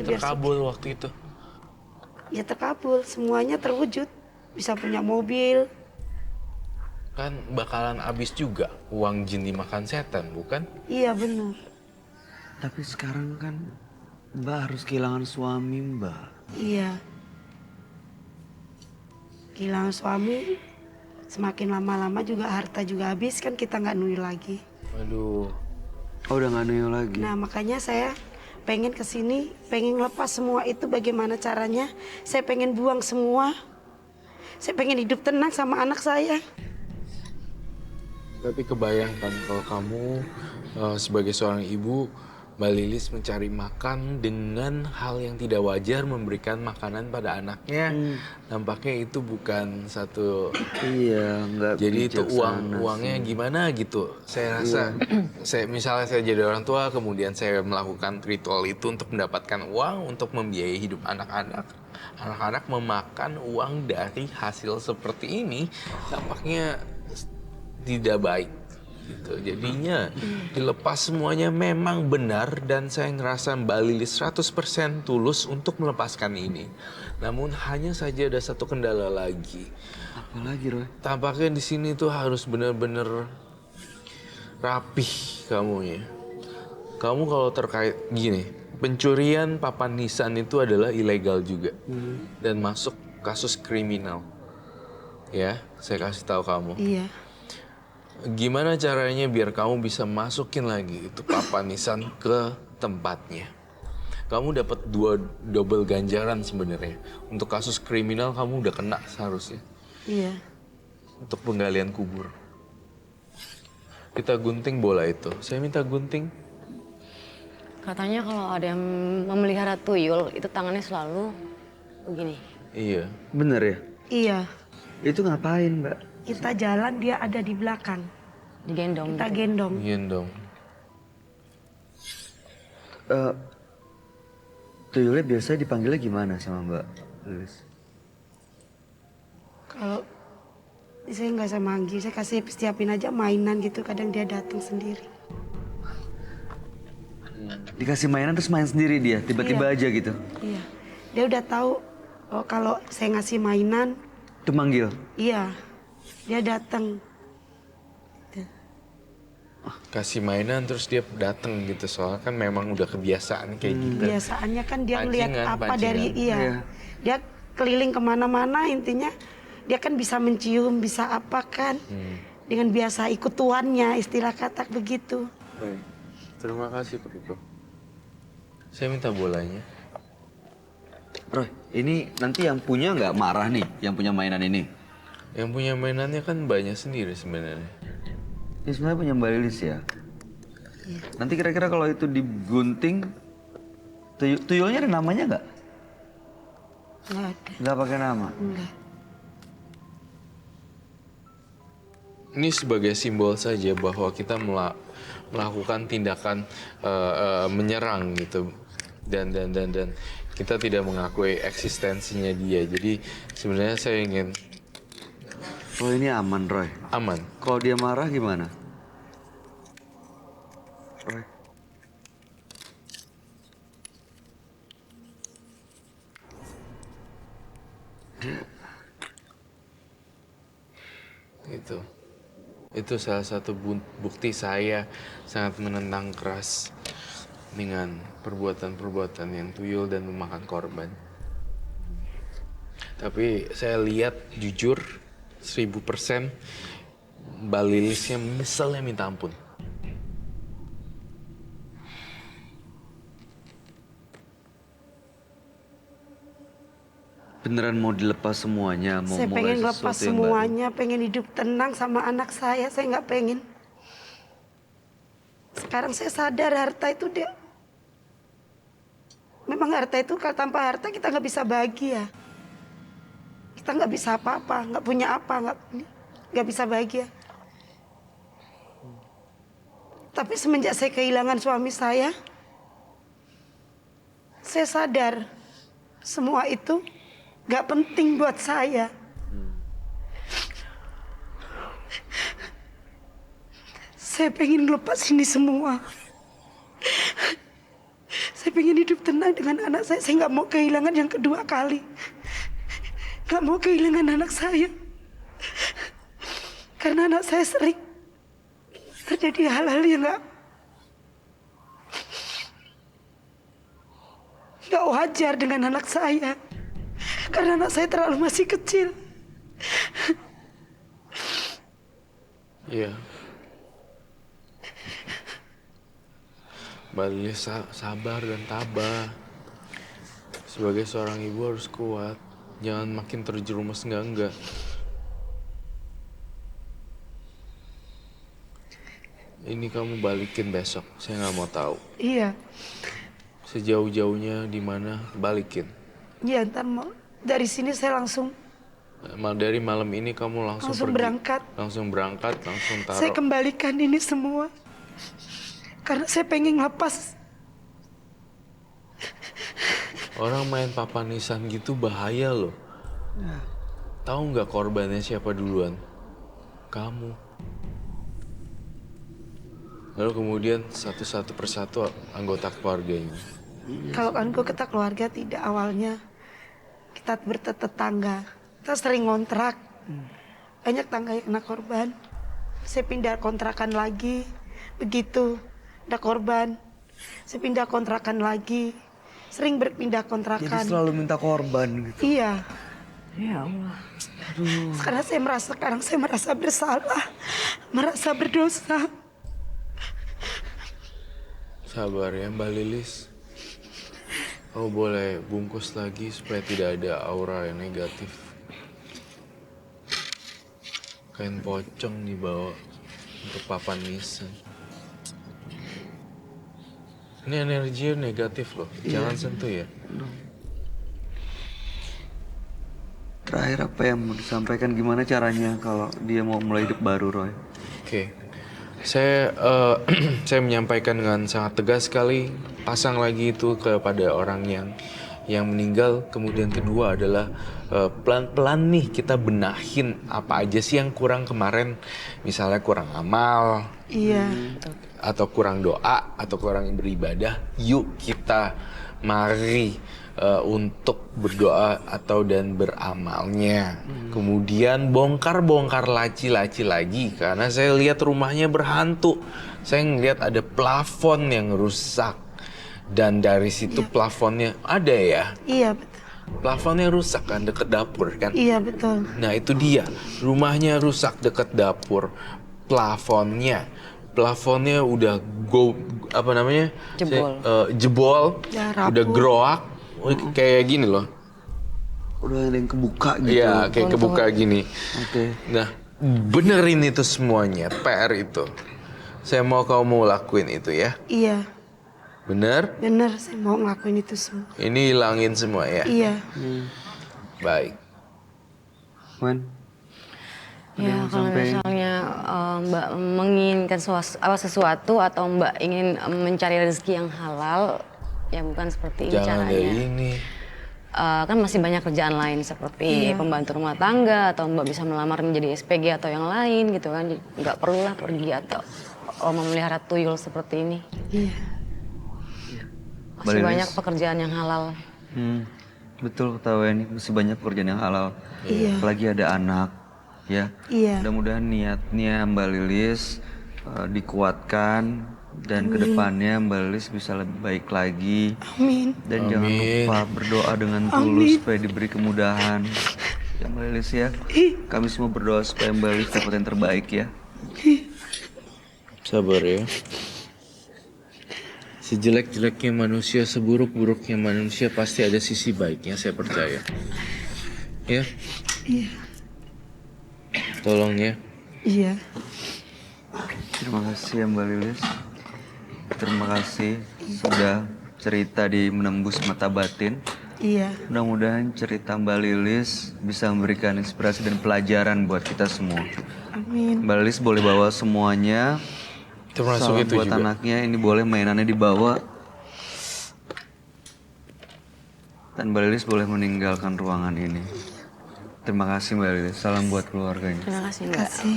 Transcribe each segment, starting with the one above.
yang terkabul waktu itu? Ya terkabul, semuanya terwujud. Bisa punya mobil. Kan bakalan habis juga uang jin dimakan setan, bukan? Iya benar. Tapi sekarang kan Mbak harus kehilangan suami Mbak. Iya. Kehilangan suami, semakin lama-lama juga harta juga habis kan kita nggak nui lagi. Waduh. Oh udah gak nuyul lagi? Nah makanya saya pengen kesini, pengen lepas semua itu bagaimana caranya. Saya pengen buang semua. Saya pengen hidup tenang sama anak saya. Tapi kebayangkan kalau kamu sebagai seorang ibu, Mbak Lilis mencari makan dengan hal yang tidak wajar, memberikan makanan pada anaknya. Nampaknya itu bukan satu... Iya, nggak Jadi itu bijaksana uangnya sih. gimana gitu. Saya rasa, misalnya saya jadi orang tua, kemudian saya melakukan ritual itu untuk mendapatkan uang untuk membiayai hidup anak-anak. Anak-anak memakan uang dari hasil seperti ini, nampaknya tidak baik gitu. Jadinya dilepas semuanya memang benar dan saya ngerasa Mbak Lilis 100% tulus untuk melepaskan ini. Namun hanya saja ada satu kendala lagi. Apalagi Roy? Tampaknya di sini tuh harus benar-benar rapih kamunya. Kamu kalau terkait gini, pencurian papan nisan itu adalah ilegal juga dan masuk kasus kriminal. Ya, saya kasih tahu kamu. Iya. Gimana caranya biar kamu bisa masukin lagi itu papan nisan ke tempatnya? Kamu dapat double ganjaran sebenarnya. Untuk kasus kriminal kamu udah kena seharusnya. Iya. Untuk penggalian kubur. Kita gunting bola itu. Saya minta gunting. Katanya kalau ada yang memelihara tuyul, itu tangannya selalu begini. Iya. Bener ya? Iya. Itu ngapain Mbak? Kita jalan dia ada di belakang. Digendong Kita gitu. gendong. Gendong. Tuyulnya biasanya dipanggilnya gimana sama Mbak Lilis? Kalau saya nggak saya manggil, saya kasih siapin aja mainan gitu. Kadang dia datang sendiri. Dikasih mainan terus main sendiri dia, tiba-tiba Iya. aja gitu? Iya. Dia udah tahu oh, kalau saya ngasih mainan, Itu manggil? iya. Dia datang. Kasih mainan terus dia datang gitu. Soalnya kan memang udah kebiasaan kayak gitu. Biasanya kan dia ngeliat Pancingan, apa pancingan. dari Iya. Dia keliling kemana-mana intinya dia kan bisa mencium, bisa apa kan. Dengan biasa ikut tuannya, istilah kata begitu. Baik. Terima kasih Priko. Saya minta bolanya. Roy, ini nanti yang punya nggak marah nih, yang punya mainan ini? Yang punya mainannya kan banyak sendiri sebenarnya. Ini sebenarnya punya Mbak Lilis ya? Nanti kira-kira kalau itu digunting, tuyulnya ada namanya nggak? Nggak ada. Nggak pakai nama? Enggak. Ini sebagai simbol saja bahwa kita melakukan tindakan menyerang gitu dan kita tidak mengakui eksistensinya dia. Jadi sebenarnya saya ingin Oh ini aman Roy. aman. Kalau dia marah gimana? Roy. Itu salah satu bukti saya sangat menentang keras dengan perbuatan-perbuatan yang tuyul dan memakan korban. Tapi saya lihat jujur 1000% Mbak Lilisnya misalnya minta ampun. Beneran mau dilepas semuanya? Saya mau pengen kasih lepas sesuatu yang baru? semuanya, pengen hidup tenang sama anak saya nggak pengen. Sekarang saya sadar harta itu dia. Memang harta itu kalau tanpa harta kita nggak bisa bahagia. Kita nggak bisa apa-apa, nggak punya apa, nggak bisa bahagia. Tapi semenjak saya kehilangan suami saya sadar semua itu nggak penting buat saya. Saya pengen lepas ini semua. Saya pengen hidup tenang dengan anak saya. Saya nggak mau kehilangan yang kedua kali. Nggak mau kehilangan anak saya. Karena anak saya sering terjadi hal-hal yang nggak wajar dengan anak saya. Karena anak saya terlalu masih kecil. Iya. Mbak Lilis sabar dan tabah. Sebagai seorang ibu harus kuat. Jangan makin terjerumus enggak. Ini kamu balikin besok. Saya nggak mau tahu. Iya. Sejauh-jauhnya di mana balikin. Iya, ntar mau dari sini saya langsung Dari malam ini kamu langsung pergi. berangkat. Langsung berangkat, langsung taruh. Saya kembalikan ini semua. Karena saya pengen lepas. Orang main papanisan gitu bahaya loh. Tahu nggak korbannya siapa duluan? Kamu. Lalu kemudian satu persatu anggota keluarganya. Kalau anggota keluarga tidak, awalnya kita bertetangga. Kita sering ngontrak. Banyak tangga yang kena korban. Saya pindah kontrakan lagi. Begitu ada korban, saya pindah kontrakan lagi. Sering berpindah kontrakan. Jadi selalu minta korban gitu. Iya. Ya Allah. Sekarang saya merasa bersalah, merasa berdosa. Sabar ya Mbak Lilis. Kamu boleh bungkus lagi supaya tidak ada aura yang negatif. Kain pocong dibawa untuk papan nisan. Ini energi negatif loh, jangan sentuh ya. Terakhir apa yang mau disampaikan, gimana caranya kalau dia mau mulai hidup baru, Roy? Oke, saya menyampaikan dengan sangat tegas sekali, pasang lagi itu kepada orang yang meninggal. Kemudian kedua adalah pelan-pelan nih kita benahin apa aja sih yang kurang kemarin, misalnya kurang amal. Iya. Atau kurang doa, atau kurang beribadah, yuk kita mari untuk berdoa dan beramalnya. Kemudian bongkar laci-laci lagi, karena saya lihat rumahnya berhantu. Saya ngeliat ada plafon yang rusak, dan dari situ plafonnya ada ya. Iya betul. Plafonnya rusak kan, deket dapur kan. Iya betul. Nah itu dia, rumahnya rusak deket dapur, plafonnya udah Jebol. jebol, Ya, rapuh. udah groak, kayak gini loh. Udah ada yang kebuka gitu. Iya, kayak kebuka gini. Oke. Nah, benerin itu semuanya, PR itu. Saya mau kamu lakuin itu ya. Iya. Bener? Bener, saya mau ngelakuin itu semua. Ini hilangin semua ya. Iya. Baik. Wan, Ya kalau misalnya Mbak menginginkan sesuatu atau Mbak ingin mencari rezeki yang halal, ya bukan seperti ini Jangan caranya. dari ini. Kan masih banyak kerjaan lain seperti pembantu rumah tangga, atau Mbak bisa melamar menjadi SPG atau yang lain gitu kan. Nggak perlulah pergi atau memelihara tuyul seperti ini. Iya. Masih Mbak banyak Lilis. pekerjaan yang halal. Betul kata Weni, masih banyak pekerjaan yang halal. Iya. Apalagi ada anak, ya. Iya. Mudah-mudahan niatnya Mbak Lilis dikuatkan dan kedepannya Mbak Lilis bisa lebih baik lagi. Amin. Dan jangan lupa berdoa dengan tulus supaya diberi kemudahan. Ya Mbak Lilis ya. Kami semua berdoa supaya Mbak Lilis dapat yang terbaik ya. Sabar ya. Sejelek-jeleknya manusia, seburuk-buruknya manusia, pasti ada sisi baiknya, saya percaya. Ya? Iya. Tolong ya. Iya. Terima kasih ya Mbak Lilis. Terima kasih sudah cerita di Menembus Mata Batin. Iya. Mudah-mudahan cerita Mbak Lilis bisa memberikan inspirasi dan pelajaran buat kita semua. Amin. Mbak Lilis boleh bawa semuanya. Termasuk Salam itu buat juga. anaknya, ini boleh mainannya dibawa. Dan Mbak Lilis boleh meninggalkan ruangan ini. Terima kasih Mbak Lilis. Salam buat keluarganya. Terima kasih Terima Mbak. kasih.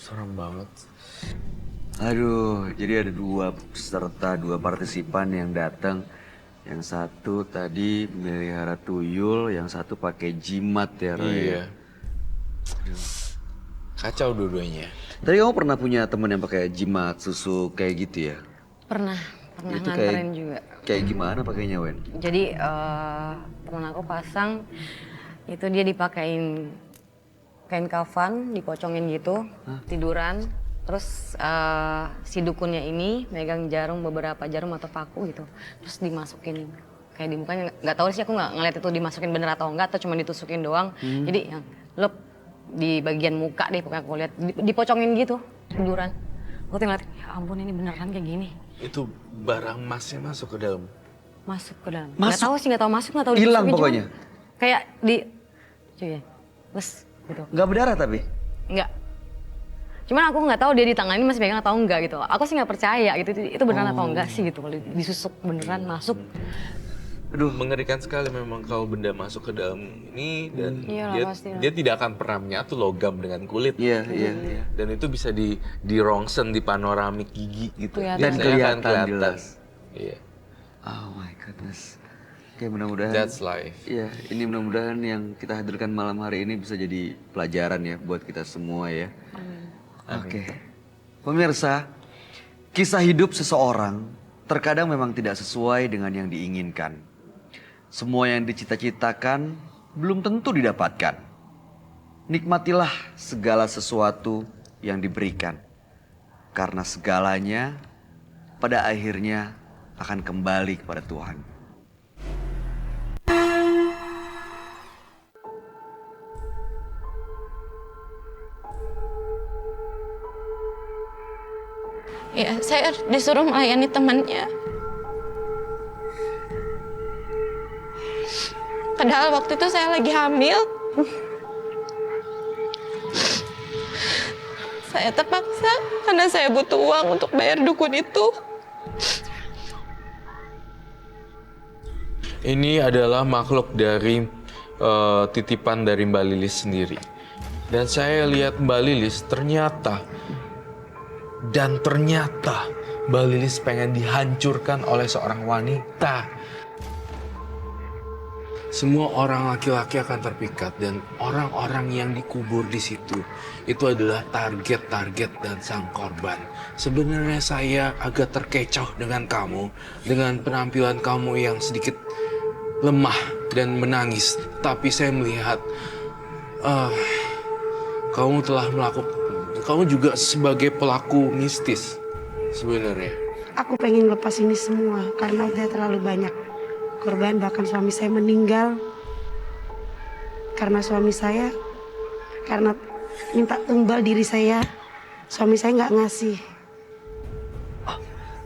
Serem banget. Aduh, jadi ada dua peserta, dua partisipan yang datang. Yang satu tadi melihara tuyul, yang satu pakai jimat ya, Roy. Iya. Kacau dua-duanya. Tadi kamu pernah punya teman yang pakai jimat, susu kayak gitu ya? Pernah Itu nganterin juga. kayak gimana pakainya, Wen? Jadi temen aku pasang itu dia dipakein kain kafan, dipocongin gitu, tiduran. Terus si dukunnya ini megang jarum, beberapa jarum atau paku gitu. Terus dimasukin kayak di mukanya. Nggak tahu sih, aku nggak ngeliat itu dimasukin bener atau enggak, atau cuma ditusukin doang. Jadi yang lep di bagian muka deh, pokoknya aku lihat dipocongin gitu, tiduran. Aku tinggal liat, ya ampun ini beneran kayak gini. Itu barang emasnya masuk ke dalam. Masuk ke dalam. Masuk? Nggak tahu sih, nggak tahu masuk, nggak tahu Hilang dimasukin, pokoknya? cuman kayak di, cuy ya, les gitu. Nggak berdarah tapi? Enggak. Cuman aku nggak tahu dia di tangan ini masih pegang atau enggak gitu. Aku sih nggak percaya gitu, itu beneran atau enggak sih gitu. Kalau disusuk beneran masuk. Aduh, mengerikan sekali memang kalau benda masuk ke dalam ini dan Iyalah, dia, pastilah. dia tidak akan pernah menyatu logam dengan kulit. Iya. Dan itu bisa di rongsen di panoramik gigi gitu. Kelihatan. Dan Biasanya akan kelihatan jelas. Iya. Oh my goodness. Oke, mudah-mudahan. That's life. Iya, ini mudah-mudahan yang kita hadirkan malam hari ini bisa jadi pelajaran ya buat kita semua ya. Oke. Pemirsa, kisah hidup seseorang terkadang memang tidak sesuai dengan yang diinginkan. Semua yang dicita-citakan belum tentu didapatkan. Nikmatilah segala sesuatu yang diberikan. Karena segalanya pada akhirnya akan kembali kepada Tuhan. Ya, saya disuruh melayani temannya. Padahal waktu itu saya lagi hamil. Saya terpaksa karena saya butuh uang untuk bayar dukun itu. Ini adalah makhluk dari titipan dari Mbak Lilis sendiri. Dan saya lihat Mbak Lilis ternyata Mbak Lilis pengen dihancurkan oleh seorang wanita. Semua orang laki-laki akan terpikat dan orang-orang yang dikubur di situ itu adalah target-target dan sang korban. Sebenarnya saya agak terkecoh dengan kamu, dengan penampilan kamu yang sedikit lemah dan menangis. Tapi saya melihat kamu juga sebagai pelaku mistis sebenarnya. Aku pengen lepas ini semua karena udah terlalu banyak korban, bahkan suami saya meninggal karena suami saya, karena minta tumbal diri saya, suami saya nggak ngasih.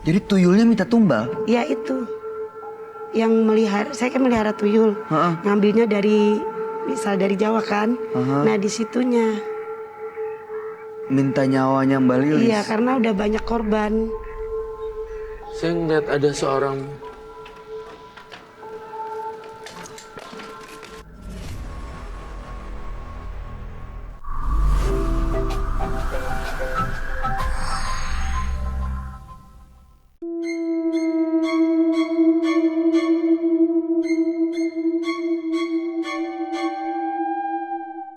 Jadi tuyulnya minta tumbal? Ya itu yang melihara, saya kan melihara tuyul, ngambilnya dari dari Jawa kan, nah di situnya. Minta nyawanya Mbak Lilis? Iya, karena udah banyak korban. Saya ngeliat ada seorang